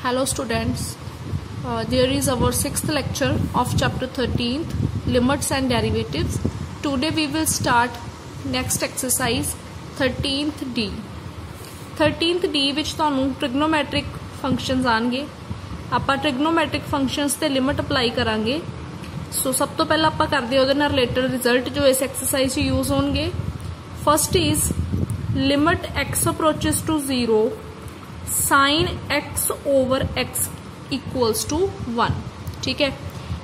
Hello students, there is our 6th lecture of chapter 13th, limits and derivatives. Today we will start next exercise 13th D. 13th D which ਤੁਹਾਨੂੰ trigonometric functions ਆਣਗੇ। ਆਪਾਂ trigonometric functions ਤੇ limit apply ਕਰਾਂਗੇ। ਸੋ ਸਭ ਤੋਂ ਪਹਿਲਾਂ ਆਪਾਂ ਕਰਦੇ ਉਹਦੇ ਨਾਲ ਰਿਲੇਟਡ ਰਿਜ਼ਲਟ ਜੋ ਇਸ ਐਕਸਰਸਾਈਜ਼ 'ਚ ਯੂਜ਼ ਹੋਣਗੇ। First is limit x approaches to 0 sin x over x equals to 1। ठीक है,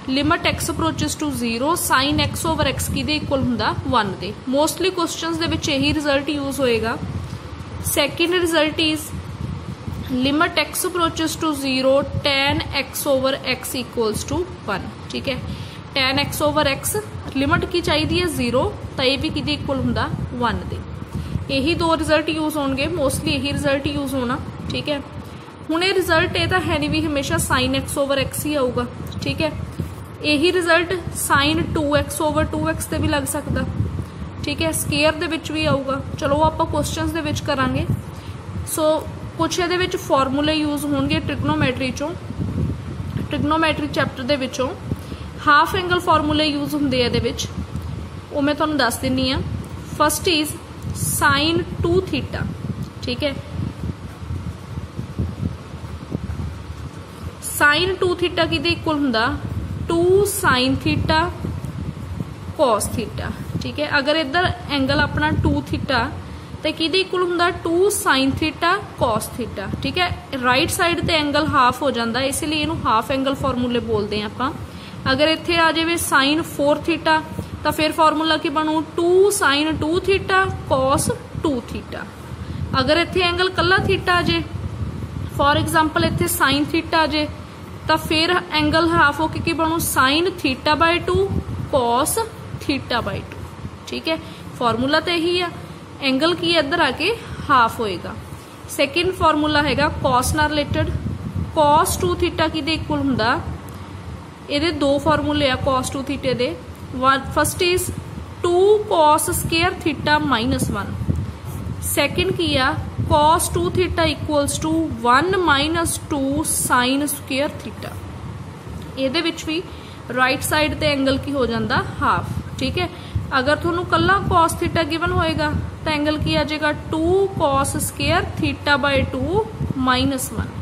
limit x approaches to 0 sin x over x किदे इक्वल हुंदा 1 दे। मोस्टली क्वेश्चंस दे विच यही रिजल्ट यूज होएगा। Second result is limit x approaches to 0 tan x over x equals to 1। ठीक है, tan x over x limit की चाहिए है 0 तो ये भी किदे इक्वल हुंदा 1 दे। यही दो रिजल्ट यूज होंगे, मोस्टली यही रिजल्ट यूज होना। ठीक है, हुण ये रिजल्ट ये तो है नहीं भी हमेशा साइन एक्स ओवर एक्स ही आऊगा। ठीक है, यही result sign 2x over 2x ते भी लग सकता। ठीक है, स्केयर दे विच भी आऊगा। चलो आप क्वेश्चंस दे विच करांगे। सो कुछ ये विच फॉर्मूले यूज होंगे ट्रिग्नोमैट्री चों, ट्रिग्नोमैट्री चैप्टर दे विचों हाफ एंगल फॉर्मूले यूज होंदे इहदे विच, वो मैं तुहानूं दस दिंदी हां। First is sine 2 theta. ठीक है, साइन 2 थीटा किदे इक्वल हुंदा 2 साइन थीटा कॉस थीटा। ठीक है, अगर इधर एंगल अपना 2 थीटा तो किदे इक्वल हुंदा 2 साइन थीटा कॉस थीटा। ठीक है, राइट साइड ते एंगल हाफ हो जाता, इसलिए इनू हाफ एंगल फॉर्मूले बोलते हैं आपां। अगर इत्थे आ जाए साइन 4 थीटा तो फिर फॉर्मूला की बनू 2 साइन 2 थीटा कॉस 2 थीटा। अगर इत्थे एंगल कला थीटा आ जाए, फॉर एग्जाम्पल इत्थे साइन थीटा आ जाए तो फिर एंगल हाफ होके की बनू sine theta by 2 cos theta by 2। ठीक है, फॉर्मूला तो यही है, एंगल की इधर आके हाफ होएगा। सेकेंड फॉर्मूला हैगा कॉस नाल रिलेटेड, कॉस 2 थीटा किदे इक्वल हुंदा, इहदे दो फॉर्मूले आ कॉस 2 थीटे दे। First is 2 cos square theta minus 1। Second की आ cos 2 थीटा equals to 1 minus 2 sine square theta. ये भी राइट साइड ते एंगल की हो जाता हाफ। ठीक है, अगर थोनू कला cos थीटा गिवन होएगा तो एंगल की आ जाएगा 2 cos square theta by 2 minus 1।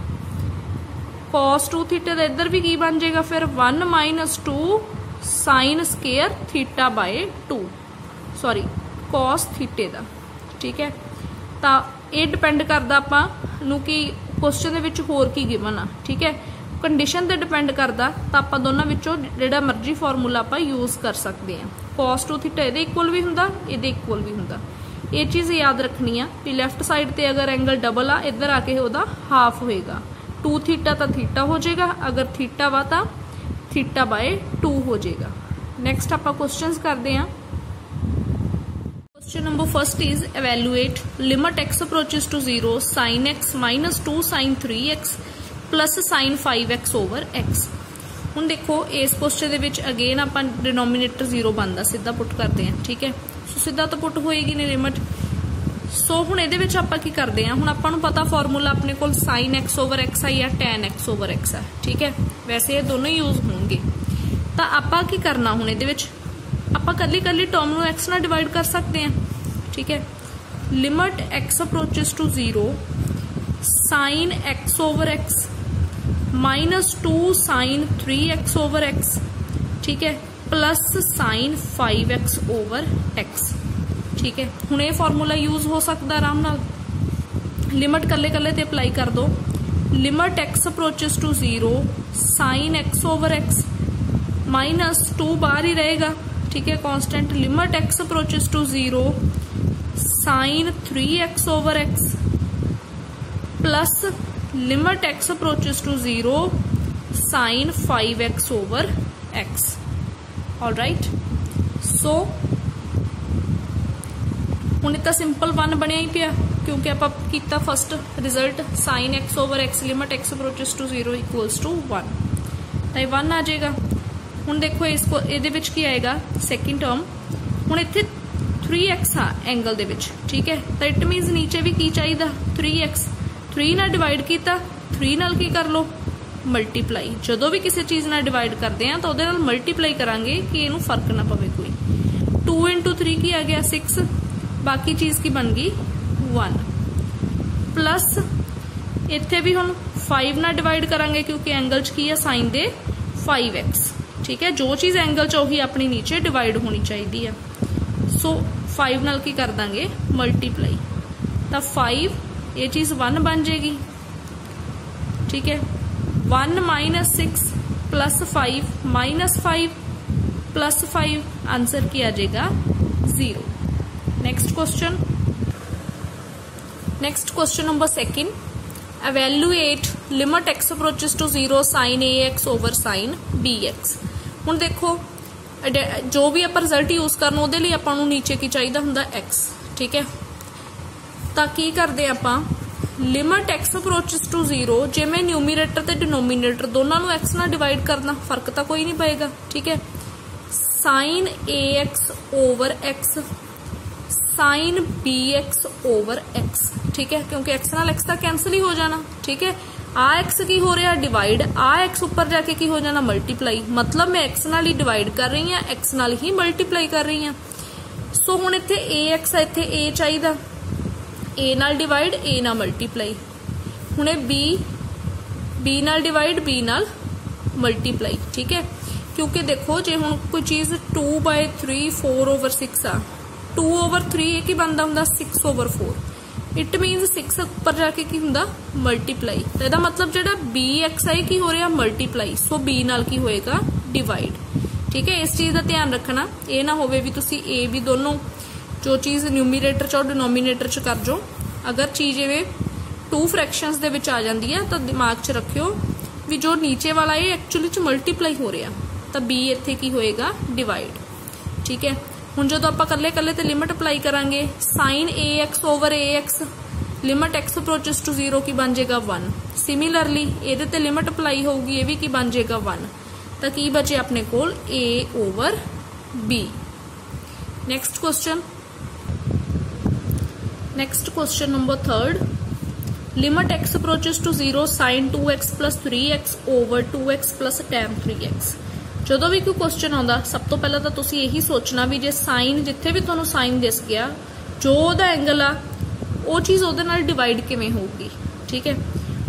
cos 2 theta का इधर भी की बन जाएगा फिर 1 minus 2 sine square theta by 2, sorry cos थीटे का। ठीक है, तो ये डिपेंड करता आपां कि क्वेश्चन दे विच होर की गिवन आ। ठीक है, कंडीशन ते डिपेंड करता, तो आप दोनों विचों जिहड़ा मर्जी फॉर्मूला आप यूज कर सकते हैं। cos 2 थीटा इहदे इक्वल भी हुंदा, इहदे इक्वल भी हुंदा। ये चीज़ याद रखनी है कि लैफ्ट साइड ते अगर एंगल डबल आ इधर आके उहदा हाफ होएगा। 2 थीटा तो थीटा हो जाएगा, अगर थीटा वा तो थीटा बाय 2 हो जाएगा। नैक्सट आप क्वेश्चन करते हैं। Question number first is evaluate limit x approaches to 0 sin x minus 2 sin 3x plus sin 5x over x। हुण देखो इस क्वेश्चन दे विच अगेन आपां डिनोमिनेटर 0 बनदा, सीधा पुट करते हैं। ठीक है, सो सीधा तो पुट होएगी नहीं लिमिट। सो हुण इहदे विच आपां की करते हैं, हुण आपां नूं पता फॉर्मूला अपने कोल sin x over x है या tan x over x है। ठीक है, वैसे ये दोनों यूज होंगे। तो आपां की करना हुण इहदे विच आप कली कली टर्म नूं x नाल डिवाइड कर सकते हैं। ठीक है, limit x approaches to 0 sine x over x minus 2 sine 3x over x। ठीक है, plus sign 5x over x। ठीक है, हुण ये फॉर्मूला यूज हो सकता आराम नाल। लिमिट कले कले ते अप्लाई कर दो। Limit x approaches to 0 sine x over x minus 2 बाहर ही रहेगा। ठीक है, constant. Limit x approaches to 0 sine 3x over x plus limit x approaches to 0 sine 5x over x। Alright, so हुण इतना सिंपल 1 बनया ही पिया क्योंकि आप किया first result sine x over x limit x approaches to 0 equals to 1, तो 1 आ जाएगा। हुण देखो इसको इहदे विच की आएगा सेकेंड टर्म। हुण इत्थे 3x आ एंगल दे विच। ठीक है, तो इट मीनस नीचे भी की चाहिए 3x। 3 ना डिवाइड किया 3 नाल की कर लो मल्टीप्लाई। जदों भी किसी चीज़ नाल डिवाइड करते हैं तो उहदे नाल मल्टीप्लाई करांगे कि इहनूं फर्क ना पवे कोई। 2 × 3 की आ गया 6, बाकी चीज़ की बन गई 1 प्लस इत्थे भी हुण 5 नाल डिवाइड करांगे क्योंकि एंगल च की है साइन दे 5x। ठीक है, जो चीज़ एंगल च उही अपनी नीचे डिवाइड होनी चाहिए है। सो 5 नाल की कर देंगे मल्टीप्लाई, तो 5 ये चीज़ 1 बन जाएगी। ठीक है, 1 - 6 + 5 -5 + 5 आंसर की आ जाएगा 0। Next question number 2। Evaluate limit x approaches to 0 sin ax over sin bx। हुण देखो जो भी आप रिजल्ट यूज करना उहदे लई आपां नूं नीचे की चाहिदा हुंदा x। ठीक है, तो की करदे आपां लिमिट x अप्रोचेस टू 0, जिवें न्यूमीरेटर ते डिनोमीनेटर दोनों नूं x नाल डिवाइड करना, फर्क तो कोई नहीं पएगा। ठीक है, sin ax over x sin bx over x। ठीक है, क्योंकि x नाल x तक कैंसल ही हो जाना। ठीक है, आ x की हो रहा डिवाइड, आ x ऊपर जाके की हो जाना मल्टीप्लाई, मतलब मैं x नाल ही डिवाइड कर रही हूँ, x नाल ही मल्टीप्लाई कर रही हूँ। सो हुण इत्थे ax है, इत्थे a चाहिदा, a नाल डिवाइड a नाल मल्टीप्लाई। हुणे b नाल डिवाइड b नाल मल्टीप्लाई। ठीक है, क्योंकि देखो जे हुण कोई चीज़ 2/3 4 ओवर 6 आ, 2 ओवर 3 एक ही बनता होंगे 6 ओवर 4। इट मीनस 6 ऊपर जाके की होंगे मल्टीप्लाई, तो यदा मतलब जो bx है की हो रहा मल्टीप्लाई, सो b नाल की होएगा डिवाइड। ठीक है, इस चीज़ का ध्यान रखना, ये ना होवे भी तुसी a भी दोनों जो चीज़ न्यूमीरेटर च और डिनोमीनेटर च कर जो। अगर चीज़ इवें 2 फ्रैक्शंस दे विच आ जाती है तो दिमाग च रखियो भी जो नीचे वाला है एक्चुअली च मल्टीप्लाई हो रहा, तो b इत्थे की होएगा डिवाइड। ठीक है, हुण जो आप कल्ले कल्ले ते लिमिट अप्लाई करांगे sin ax over ax, limit x approaches to 0 की बन जाएगा 1। सिमिलरली ये ते लिमिट अप्लाई होगी, ये भी की बन जाएगा 1, तो की बचे अपने कोल a over b। Next question number 3। Limit x approaches to 0 sin 2x + 3x over 2x + tan 3x। जो भी कोई क्वेश्चन आता सब तो पहला तो तुसी यही सोचना भी जे साइन जिथे भी तुहानू साइन दिस गया जो ओहदा एंगल आ वो चीज़ ओहदे नाल डिवाइड किवें होगी। ठीक है,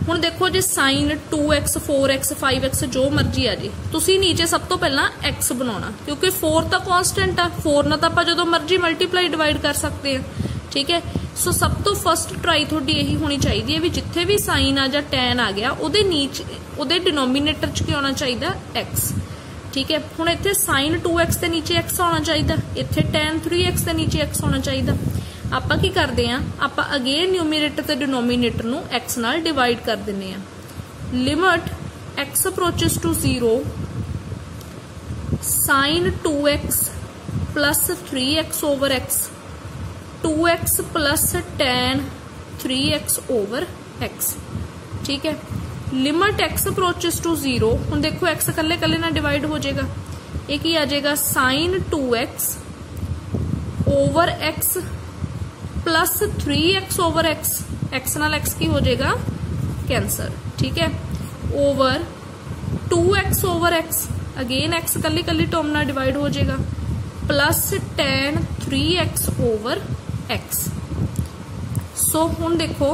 हुण देखो जे साइन 2x 4x 5x जो मर्जी आ जे, तुसी नीचे सब तो पहला x बनाना, क्योंकि 4 तो कॉन्स्टेंट आ, 4 ना तो आप जो मर्जी मल्टीप्लाई डिवाइड कर सकते हैं। ठीक है, सो सब तो फस्ट ट्राई थोड़ी यही होनी चाहिए भी जिथे भी साइन आ जा टैन आ गया उहदे नीचे उहदे डिनोमीनेटर च की होना चाहिए x। ठीक है, हुण इत्थे sin 2x के नीचे x होना चाहिए, इत्थे tan 3x के नीचे x होना चाहिए। आपां की करदे आ, आपां अगेन न्यूमीरेटर ते डिनोमीनेटर नूं x नाल डिवाइड कर दिंदे आ। Limit x approaches to 0 sin 2x + 3x over x 2x + tan 3x over x। ठीक है, लिमिट x अप्रोचेस टू 0, हुण देखो x कल्ले कल्ले ना डिवाइड हो जाएगा, एक ही आ जाएगा sin 2x over x + 3x over x नाल x की हो जाएगा कैंसर। ठीक है, over 2x over x, again x कल्ली कल्ली टर्म ना डिवाइड हो जाएगा, plus tan 3x over x। सो हुण देखो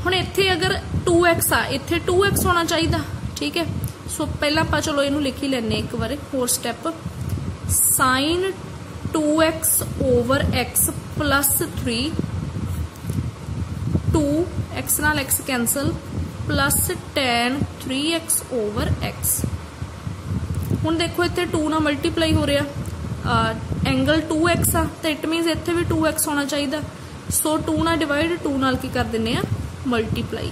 हुण इत्थे अगर 2x आ, इत्थे 2x होना चाहिए। ठीक है, सो पहला आप चलो इनू लिख ही लेने एक बार होर step, sin 2x over x + 3 2x नाल x cancel plus tan 3x over x। हुण देखो इत्थे 2 ना मल्टीप्लाई हो रहा, एंगल 2x आ तो इट मीनस इत्थे भी 2x होना चाहिए। सो 2 ना डिवाइड 2 नाल की कर दिंदे आ मल्टीप्लाई।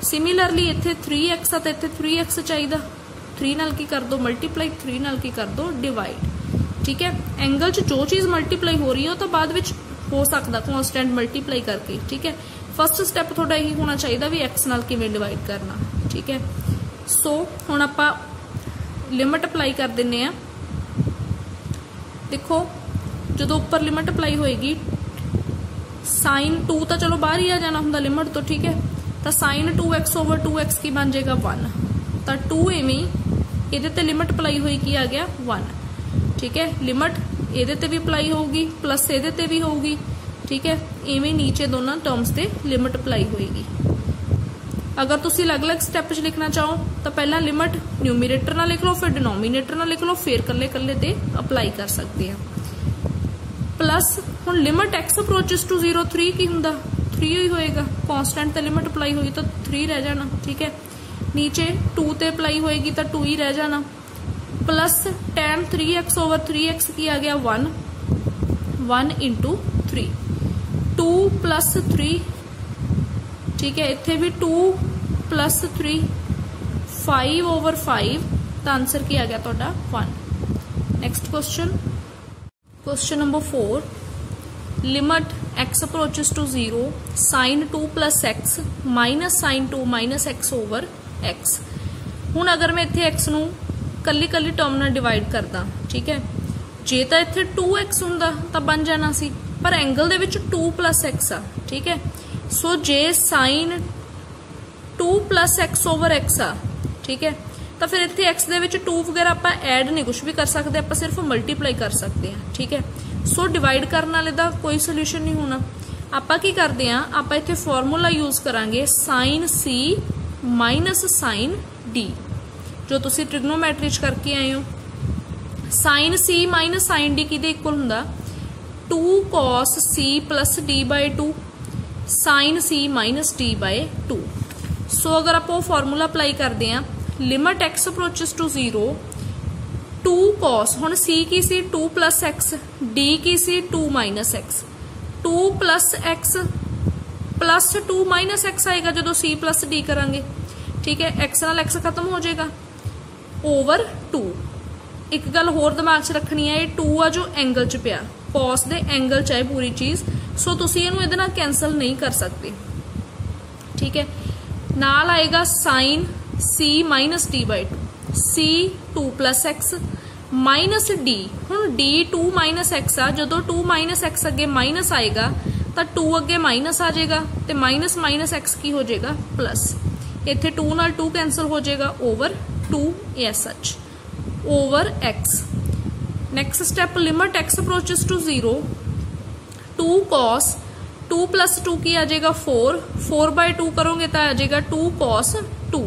सिमिलरली इत्थे 3x आ तो इत्थे 3x चाहिए, 3 नाल की कर दो मल्टीप्लाई, 3 नाल की कर दो डिवाइड। ठीक है, एंगल च जो चीज़ मल्टीप्लाई हो रही है तो बाद विच हो सकता कॉन्स्टेंट मल्टीप्लाई करके। ठीक है, फस्ट स्टैप थोड़ा यही होना चाहिए भी x नाल किवें डिवाइड करना। ठीक है, सो हुण आपां लिमिट अप्लाई कर दिंदे आ। देखो जो उपर लिमिट अप्लाई होएगी साइन 2 तो चलो बाहर ही आ जाना हुंदा लिमिट तो, ठीक है। तो साइन 2x ओवर 2x की बन जाएगा 1, तो 2 इवें ये ते लिमिट अप्लाई हुई की आ गया 1, ठीक है। लिमिट ये ते भी अप्लाई होगी प्लस ये ते भी होगी, ठीक है। इवें नीचे दोनों टर्म्स से लिमिट अप्लाई होएगी। अगर तुसी अलग अलग स्टैप च लिखना चाहो तो पहला लिमिट न्यूमरेटर ना लिख लो, फिर डिनोमीनेटर ना लिख लो, फिर कल्ले कल्ले ते अप्लाई कर सकते हैं। प्लस हुण लिमिट x अप्रोचेस टू 0 3 की हुंदा 3 ही होएगा, कांस्टेंट ते लिमिट अप्लाई हुई तो 3 रह जाना, ठीक है। नीचे 2 ते अप्लाई होएगी तो 2 ही रह जाना। Plus tan 3x over 3x की आ गया 1 इंटू 3, 2 प्लस 3, ठीक है। इत्थे भी 2 प्लस 3 5 ओवर 5, तो आंसर की आ गया तुहाडा 1। Next question number 4, limit x approaches to 0 sine 2 plus x minus sine 2 minus x over x. हुण अगर मैं इत्थे x नू कल्ली कल्ली टर्म नाल डिवाइड करदा, ठीक है, जे तां इत्थे 2x हुंदा तां बन जाना सी, पर एंगल दे विच 2 प्लस एक्स आ, ठीक है। सो जे sine 2 plus X over X आ, ठीक है, तो फिर इत्थे एक्स दे विच 2 वगैरह आपां ऐड नहीं कुछ भी कर सकते, आपां सिर्फ मल्टीप्लाई कर सकते हैं, ठीक है। सो डिवाइड करने वाले दा कोई सोल्यूशन नहीं होना। आपां की करते हैं, आपां इत्थे फॉर्मूला यूज करांगे sine C minus sine D, जो तुसी ट्रिग्नोमैट्री च करके आए हो। Sine C minus sine D किहदे इक्वल हुंदा 2 cos c plus D by 2 sine C minus D by 2। So अगर आप फॉर्मूला अप्लाई करते हैं, limit x approaches to 0 2 cos, हुण c की सी 2 प्लस एक्स, d की सी 2 minus x, 2 plus x plus 2 minus x आएगा जो c प्लस d करांगे, ठीक है। x नाल x खत्म हो जाएगा ओवर 2। एक गल होर दिमाग च रखनी है, ये 2 आ जो एंगल च पिया, कॉस दे एंगल च है पूरी चीज, सो तुसी इहनूं इहदे नाल कैंसल नहीं कर सकते, ठीक है। नाल आएगा sine c minus D by 2, c 2 plus x minus d, हुण d 2 माइनस एक्स आ, जदों 2 माइनस एक्स अगे माइनस आएगा तो 2 अगे माइनस आ जाएगा, तो माइनस माइनस एक्स की हो जाएगा प्लस, इत्थे 2 नाल 2 कैंसल हो जाएगा over 2 as such over x। Next step, limit x approaches to 0 2 cos 2 plus 2 की आ जाएगा 4 बाय 2 करोगे तो आ जाएगा 2 cos 2।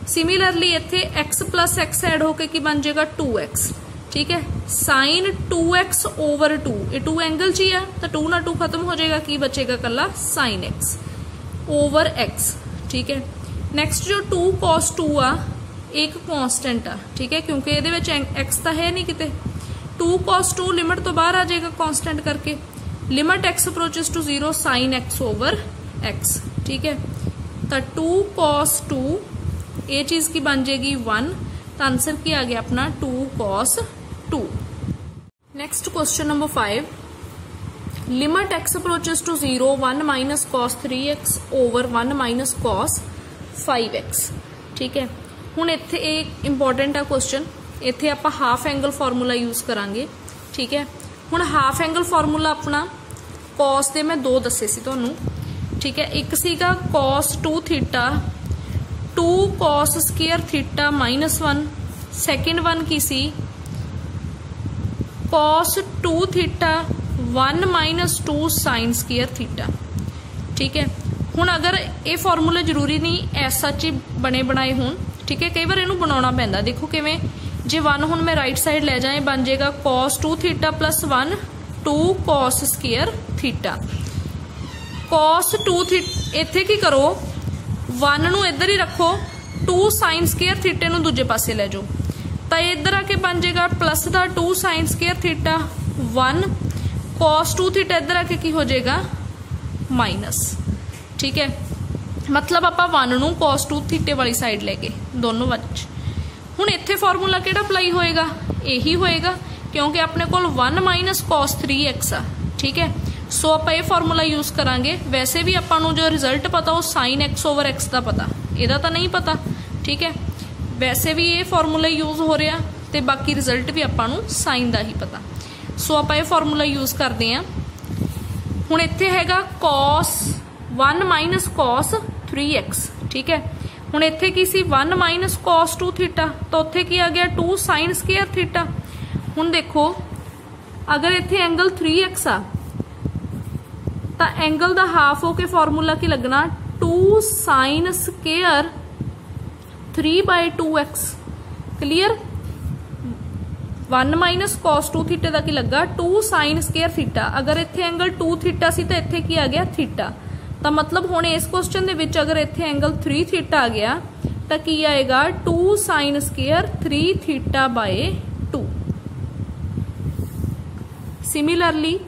सिमिलरली इत्थे x प्लस एक्स एड होके की बन जाएगा 2x, ठीक है। साइन 2x ओवर 2, ये 2 एंगल च ही है तो 2 ना 2 खत्म हो जाएगा, की बचेगा कला साइन x ओवर x, ठीक है। नेक्स्ट जो 2 cos 2 आ एक कांस्टेंट आ, ठीक है, क्योंकि ये x तो है नहीं किते, 2 cos 2 लिमिट तो बाहर आ जाएगा कांस्टेंट करके। Limit x approaches to 0 sine x over x, ठीक है। तो 2 cos 2 ये चीज की बन जाएगी 1, तो आंसर की आ गया अपना 2 cos 2। Next question number 5, limit x approaches to 0 1 minus cos 3x over 1 minus cos 5x, ठीक है। हुण इत्थे एक इंपॉर्टेंट है क्वेश्चन, इत्थे आपां हाफ एंगल फॉर्मूला यूज करांगे, ठीक है। हुण हाफ एंगल फॉर्मूला अपना कॉस दे मैं 2 दस्से सी तुहानूं, ठीक है। एक सीगा cos 2 theta 2 cos square theta minus 1, second one की सी cos 2 theta 1 minus 2 sine square theta, ठीक है। हुण अगर ये फॉर्मूला जरूरी नहीं ऐसा च बने बनाए होण, ठीक है, कई बार इनू बनाना पैंदा, देखो किवें, जे 1 हुण मैं राइट साइड ले जाए बन जाएगा cos 2 theta plus 1 2 cos square theta. cos 2 theta इत्थे की करो 1 नू इधर ही रखो, 2 साइन स्क्वायर थीटे नू दूजे पासे ले जाओ, तो इधर आके बन जाएगा प्लस का 2 sine square theta 1 cos 2 theta, इधर आके की हो जाएगा माइनस, ठीक है। मतलब आप 1 नू cos 2 थीटे वाली साइड लेके दोनों वच। हुण इत्थे फॉर्मूला किहड़ा अप्लाई होएगा, यही होएगा, क्योंकि अपने कोल 1 माइनस cos 3x आ, ठीक है। सो आप ये फॉर्मूला यूज करांगे। वैसे भी आपां नूं जो रिजल्ट पता वो साइन x ओवर x का पता, इहदा तां नहीं पता, ठीक है। वैसे भी ये फॉर्मूला यूज हो रहा ते बाकी रिजल्ट भी आपां नूं साइन का ही पता। सो आप ये फॉर्मूला यूज करते हैं हुण इत्थे हैगा cos 1 माइनस cos 3x, ठीक है। हुण इत्थे की सी 1 माइनस cos 2 थीटा, तो उत्थे की आ गया 2 sin स्केयर थीटा। हुण देखो अगर इत्थे एंगल 3x आ तो एंगल दा हाफ होके फॉर्मूला की लगना 2 sin square 3/2x। Clear. 1 minus cos 2 theta का की लगा 2 sin स्केयर थीटा। अगर इत्थे एंगल 2 थीटा सी तो इत्थे की आ गया थीटा। तो मतलब हुण इस क्वेश्चन दे विच अगर इत्थे एंगल 3 थीटा आ गया तो की आएगा 2 sin square 3 theta by 2। Similarly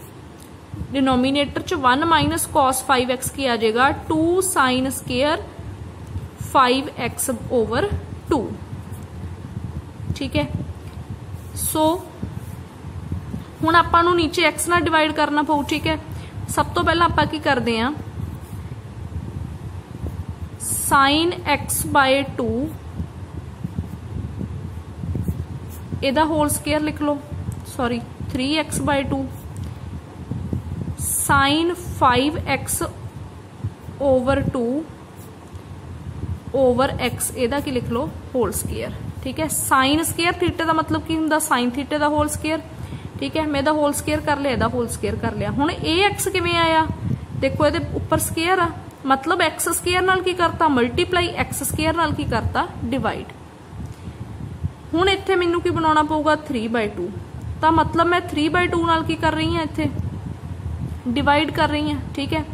denominator च 1 माइनस cos 5x की आ जाएगा 2 sin स्केयर 5x ओवर 2, ठीक है। सो हुण आपां नूं नीचे x नाल डिवाइड करना पऊ, ठीक है। सब तो पहला आपां की करदे हां sin x बाय 2 इहदा होल स्केयर लिख लो, sorry 3x by 2 sin 5x over 2 over x इहदा की लिख लो होल स्केयर, ठीक है। साइन स्केयर थीटा का मतलब की हुंदा साइन थीटे का होल स्केयर, ठीक है। मैं होल स्केयर कर लिया, होल स्केयर कर लिया। हुण ये एक्स किवें आया, देखो ये उपर स्केयर आ, मतलब एक्स स्केयर नाल की करता मल्टीप्लाई, एक्स स्केयर नाल की करता डिवाइड। हुण इत्थे मैनू की बनाउणा पऊगा 3/2, तो मतलब मैं 3/2 नाल की कर रही हां, इत्थे डिवाइड कर रही हां, ठीक है।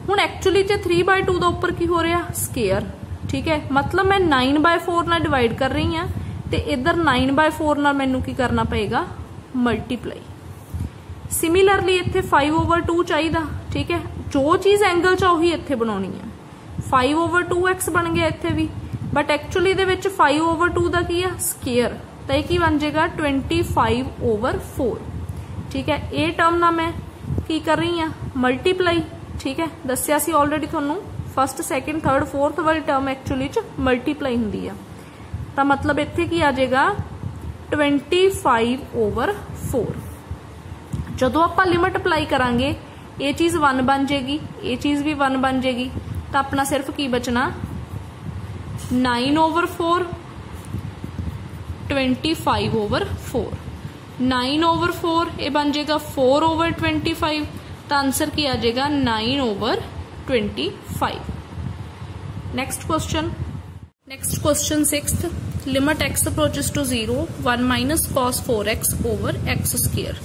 हुण एक्चुअली च 3/2 दा उपर की हो रहा स्केयर, ठीक है। मतलब मैं 9/4 नाल डिवाइड कर रही हां ते इधर 9/4 नाल मैनू की करना पएगा मल्टीप्लाई। सिमिलरली इत्थे 5/2 चाहिदा, ठीक है। जो चीज एंगल च उही इत्थे बनाउणी है। 5/2x बन गया इत्थे भी, बट एक्चुअली दे विच 5/2 दा की है स्केयर, तो यह की बन जाएगा 25/4, ठीक है। ये टर्म ना मैं की कर रही हां मल्टीप्लाई, ठीक है। दस्सिया सी ऑलरेडी तुहानू फस्ट सैकेंड थर्ड फोर्थ वाली टर्म एक्चुअली च मल्टीप्लाई हुंदी है, तो मतलब इत्थे की आ जाएगा 25/4। जदों आपां लिमिट अप्लाई करांगे ये चीज 1 बन जाएगी, ये चीज भी 1 बन जाएगी, तो अपना सिर्फ की बचना 9/4 25/4। 9/4 ये बन जाएगा 4/25, तो आंसर की आ जाएगा 9/25। Next question 6th, limit x approaches to 0 1 minus cos 4x over x square.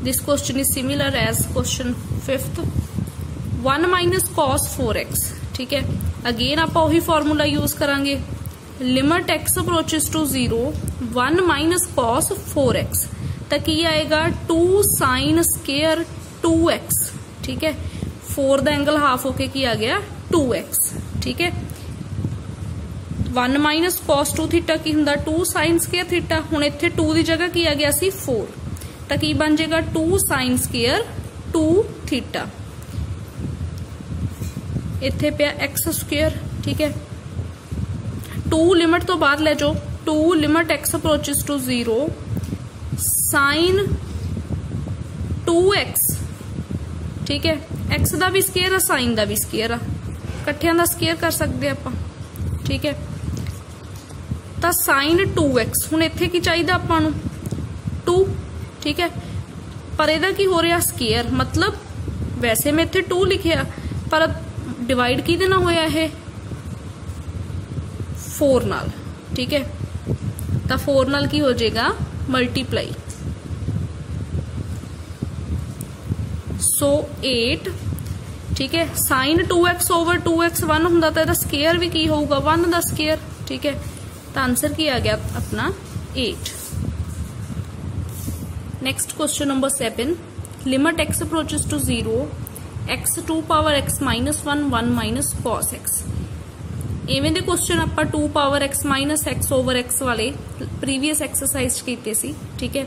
This question is similar as question 5th। 1 minus cos 4x, ठीक है। अगेन आप वही फॉर्मूला यूज करांगे, limit x approaches to 0 1 minus cos 4x, तो की आएगा 2 sin square 2x, ठीक है। 4 दा एंगल हाफ होके की आ गया 2x, ठीक है। 1 माइनस cos 2 थीटा की हुंदा 2 sin स्क्वायर थीटा। हुण इत्थे 2 दी जगह की आ गया सी 4, तो की बन जाएगा 2 sin स्क्वायर 2 थीटा। इत्थे पिया x स्क्वायर, ठीक है। 2 लिमिट तो बाहर ले जाओ, 2 limit x approaches to 0 sin 2x, ठीक है। x का भी स्केयर है, साइन का भी स्केयर है, कट्ठियां दा स्केयर कर सकते आपां, ठीक है। तो sin 2x हुण इत्थे की चाहिए आपां नूं 2, ठीक है। पर इहदा की हो रहा स्केयर, मतलब वैसे मैं इत्थे 2 लिखिया पर डिवाइड की देना होया है 4 नाल, ठीक है। तो 4 नाल की हो जाएगा मल्टीप्लाई, सो 8, ठीक है। साइन 2x ओवर 2x 1 हुंदा तो स्केयर भी की होगा 1 दा स्केयर, ठीक है। तो आंसर की आ गया अपना 8। Next question number 7, limit x approaches to 0 x 2 power x minus 1 1 minus cos x। इवें दे क्वेश्चन आप 2 power x minus x over x वाले प्रीवियस एक्सरसाइज कीते सी, ठीक है।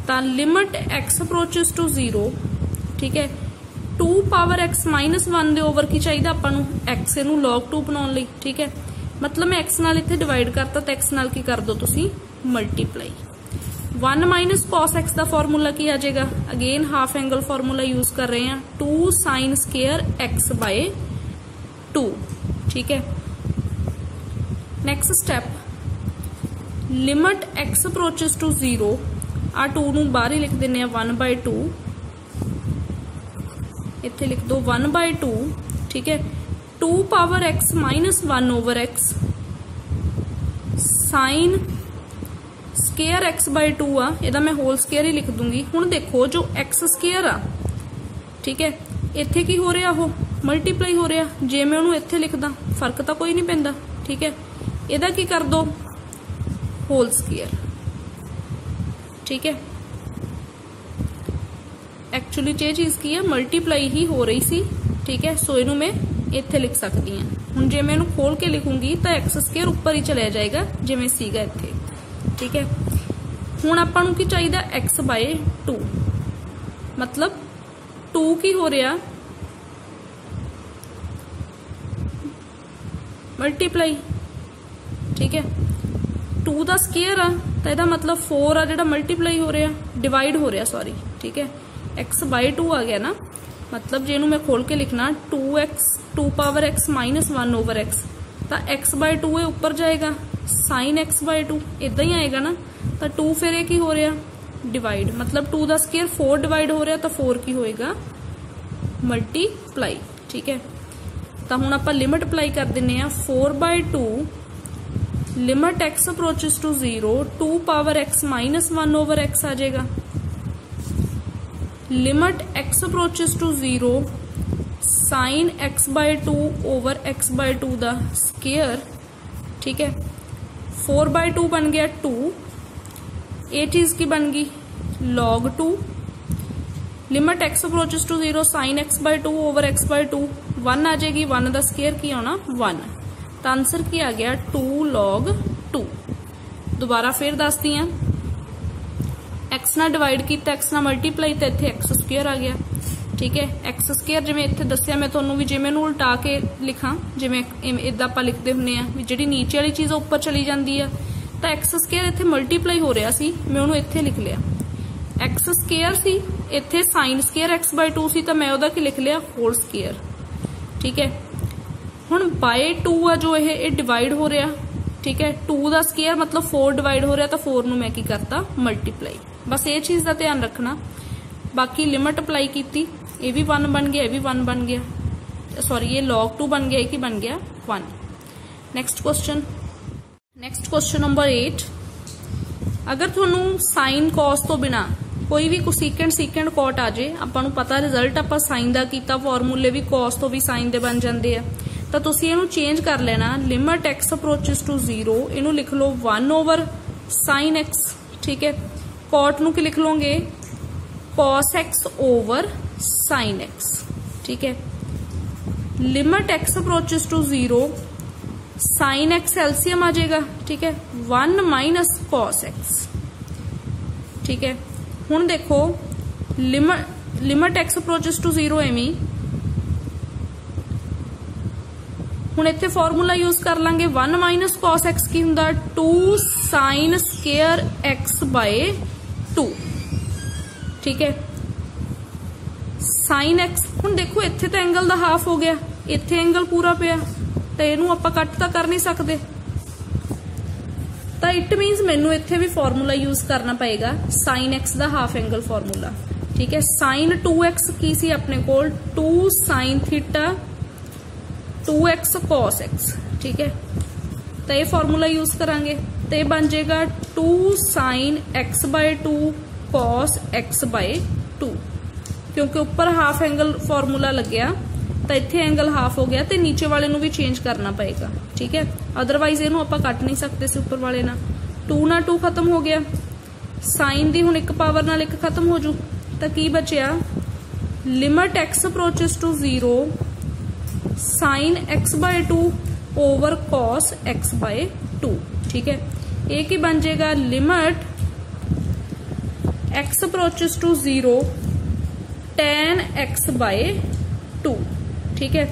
तो लिमिट x अप्रोचेस टू 0, ठीक है। 2 पावर x माइनस 1 दे ओवर की चाहिए आपां नूं x नूं log 2 बनाउण लई, ठीक है। मतलब मैं x नाल इत्थे डिवाइड करता तो x नाल की कर दो तुसीं मल्टीप्लाई। 1 माइनस कॉस एक्स का फॉर्मूला की आ जाएगा, again half angle formula use कर रहे हैं, 2 साइन स्केयर एक्स बाय 2। ठीक है, next step, limit x approaches to 0, आ 2 नू बाहर ही लिख देने 1/2, इत्थे लिख दो 1/2। ठीक है, 2 power x minus 1 over x sine square x by 2 आ, इहदा मैं होल स्केयर ही लिख दूंगी। हुण देखो जो एक्स स्केयर आ, ठीक है, इत्थे की हो रहा, वो मल्टीप्लाई हो रहा, जे मैं उन्होंने इत्थे लिखदा फर्क तो कोई नहीं पैंदा। ठीक है, इहदा की कर दो होल स्केयर। ठीक है, एक्चुअली ये चीज की है, मल्टीप्लाई ही हो रही सी। ठीक है, सो इनू मैं इत्थे लिख सकती हाँ। हुण जे मैं इनू खोल के लिखूंगी तो एक्स स्केयर उपर ही चलिया जाएगा जिवें सीगा इत्थे। ठीक है, हुण आपां नूं की चाहिदा एक्स बाय 2, मतलब 2 की हो रहा मल्टीप्लाई। ठीक है, 2 का स्केयर आ तो यदा मतलब 4 आ जिहड़ा मल्टीप्लाई हो रहा, डिवाइड हो रहा, सॉरी। ठीक है, एक्स बाय 2 आ गया ना, मतलब जे मैं खोल के लिखना 2 power x minus 1 over x, तो एक्स बाय 2 ऊपर जाएगा, साइन एक्स बाय 2 इदा ही आएगा ना, तो 2 फिर ये की हो रहा डिवाइड, मतलब 2 का स्केयर 4 डिवाइड हो रहा, तो 4 की होएगा मल्टीप्लाई। ठीक है, तो हुण आपां लिमिट अप्लाई कर दिने 4/2 limit x approaches to 0, 2 power x minus 1 over X आ जाएगा, limit x approaches to 0 sine x by 2 over x by 2 दा स्केयर। ठीक है, 4/2 बन गया 2, ये चीज की बन गई log 2, limit x approaches to 0 sine x by 2 over x by 2, 1 आ जाएगी, 1 का स्केयर की आना 1, तो आंसर की आ गया 2 log 2। दोबारा फिर दसदी हैं, एक्स ना डिवाइड किया, एक्स ना मल्टीप्लाई, तो इत्थे एक्स स्केयर आ गया। ठीक है, एक्स स्केयर जिवें इत्थे दस्सिया मैं तुहानूं भी, जे मैं इहनूं उल्टा के लिखां जिवें इदां आपां लिखदे हुंदे आ भी जिहड़ी नीचे वाली चीज़ उपर चली जाती है, तो एक्स स्केयर इत्थे मल्टीप्लाई हो रहा सी, मैं उहनूं इत्थे लिख लिया, एक्स स्केयर सी, इत्थे साइन स्केयर एक्स बाय 2 सी, तो मैं उहदा की लिख लिया होल स्केयर। ठीक है, हुण बाय 2 आ जो ये डिवाइड हो रहा। ठीक है, 2 का स्केयर मतलब 4 डिवाइड हो रहा, तो 4 नूं मैं की करता मल्टीप्लाई, बस ये चीज का ध्यान रखना। बाकी लिमिट अप्लाई की, ये भी 1 बन गया, ये भी 1 बन गया, सॉरी ये log 2 बन गया, कि बन गया 1। नेक्स्ट क्वेश्चन नंबर 8, अगर थोनू साइन कॉस तो बिना कोई भी सीकेंड कॉट आ जाए, आपां पता रिजल्ट आपां साइन का कीता, फॉर्मूले भी कॉस तो भी साइन दे बन जाते हैं, तो तुसीं इहनूं चेंज कर लेना, लिमिट एक्स अप्रोचेस टू 0, इहनूं लिख लो 1 ओवर साइन एक्स। ठीक है, कॉट नूं की लिख लोगे cos X over sine X. ठीक है, limit x approaches to 0 sine X LCM आ जाएगा। ठीक है, 1 माइनस कॉस एक्स। ठीक है, हुण देखो लिमिट एक्स अप्रोचेस टू 0 एवं, हुण इत्थे फॉर्मूला यूज कर लांगे 1 माइनस कॉस एक्स की हुंदा 2 साइन स्केयर एक्स बाय 2। ठीक है, साइन एक्स, हुण देखो इत्थे तो एंगल दा हाफ हो गया, इत्थे एंगल पूरा पिया, तो इहनूं आपां कट तो कर नहीं सकते, तो इट मीनस मैनू इत्थे भी फॉर्मूला यूज करना पएगा साइन एक्स दा हाफ एंगल फॉर्मूला। ठीक है, साइन 2x की सी अपने कोल 2 sine theta 2x cos x. ठीक है, तो ये फॉर्मूला यूज करांगे, तो ये बन जाएगा 2 sine x by 2 cos x by 2, क्योंकि ऊपर हाफ एंगल फॉर्मूला लग्या, तो इत्थे एंगल हाफ हो गया, तो नीचे वाले नू भी चेंज करना पएगा। ठीक है, अदरवाइज इहनूं आपां कट नहीं सकते सी ऊपर वाले ना, 2 ना 2 खत्म हो गया, साइन दी हुण एक पावर नाल एक खत्म हो जू, तो की बचिया limit x approaches to 0 sine x by 2 over cos x by 2। ठीक है, ये की बन जाएगा limit x approaches to 0 tan x by 2। ठीक है,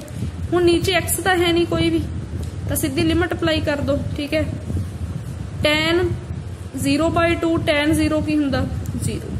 हुण नीचे एक्स तो है नहीं कोई भी, तो सीधी लिमिट अप्लाई कर दो। ठीक है, tan 0/2 tan 0 ਕੀ ਹੁੰਦਾ 0।